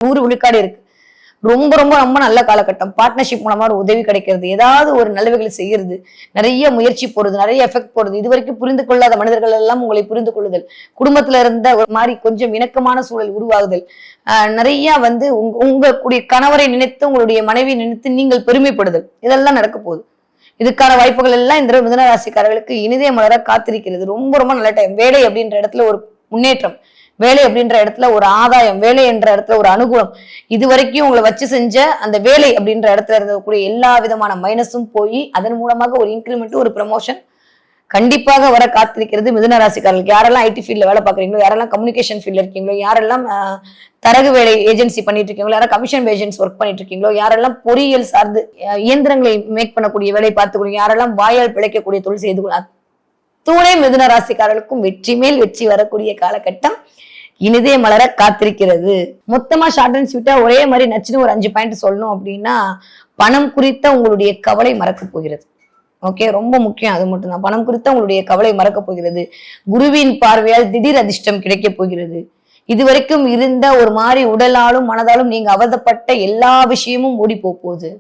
100 விழுக்காடு இருக்கு. ரொம்ப ரொம்ப ரொம்ப நல்ல காலகட்டம். பார்ட்னர்ஷிப் மூலமா ஒரு உதவி கிடைக்கிறது, ஏதாவது ஒரு நல்லவைகளை செய்யறது, நிறைய முயற்சி போடுறது, நிறைய எஃபெக்ட் போடுறது, இது வரைக்கும் புரிந்து கொள்ளாத மனிதர்கள் எல்லாம் உங்களை புரிந்து கொள்ளுதல், குடும்பத்துல இருந்த ஒரு மாதிரி கொஞ்சம் இணக்கமான சூழல் உருவாகுதல், நிறைய வந்து உங்களுடைய கணவரை நினைத்து உங்களுடைய மனைவி நினைத்து நீங்கள் பெருமைப்படுதல், இதெல்லாம் நடக்க போகுது. இதுக்கான வாய்ப்புகள் எல்லாம் இந்த மிதுன ராசிக்காரர்களுக்கு இனிதே மலர காத்திருக்கிறது. ரொம்ப ரொம்ப நல்ல டைம். வேலை அப்படின்ற இடத்துல ஒரு முன்னேற்றம், வேலை அப்படின்ற இடத்துல ஒரு ஆதாயம், வேலை என்ற இடத்துல ஒரு அனுகூலம், இது வரைக்கும் உங்களை வச்சு செஞ்ச அந்த வேலை அப்படின்ற இடத்துல இருக்கக்கூடிய எல்லா விதமான மைனஸும் போய் அதன் மூலமாக ஒரு இன்க்ரிமெண்ட், ஒரு ப்ரமோஷன் கண்டிப்பாக வர காத்திருக்கிறது. மிதுன ராசிக்காரர்களுக்கு யாரெல்லாம் ஐடி ஃபீல்ட்ல வேலை பார்க்குறீங்களோ, யாரெல்லாம் கம்யூனிகேஷன் ஃபீல்ட்ல இருக்கீங்களோ, யாரெல்லாம் தரகு வேலை ஏஜென்சி பண்ணிட்டு இருக்கீங்களோ, யாரும் கமிஷன் ஏஜென்சி ஒர்க் பண்ணிட்டு இருக்கீங்களோ, யாரெல்லாம் பொறியியல் சார்ந்து இயந்திரங்களை மேக் பண்ணக்கூடிய வேலை பார்த்துக்கணும், யாரெல்லாம் வாயால் பிழைக்கக்கூடிய தொழில் செய்து துணை மிதுன ராசிக்காரர்களுக்கும் வெற்றி மேல் வெற்றி வரக்கூடிய காலகட்டம் இனிதே மலர காத்திருக்கிறது. மொத்தமா ஷார்ட் அண்ட் ஸ்வீட்டா ஒரே மாதிரி நச்சுன்னு ஒரு 5 பாயிண்ட் சொல்லணும் அப்படின்னா, பணம் குறித்த உங்களுடைய கவலை மறக்க போகிறது. ஓகே, ரொம்ப முக்கியம் அது மட்டும்தான். பணம் குறித்த உங்களுடைய கவலை மறக்க போகிறது. குருவின் பார்வையால் திடீர் அதிர்ஷ்டம் கிடைக்க போகிறது. இதுவரைக்கும் இருந்த ஒரு மாதிரி உடலாலும் மனதாலும் நீங்க அவதப்பட்ட எல்லா விஷயமும் ஓடி போகுது.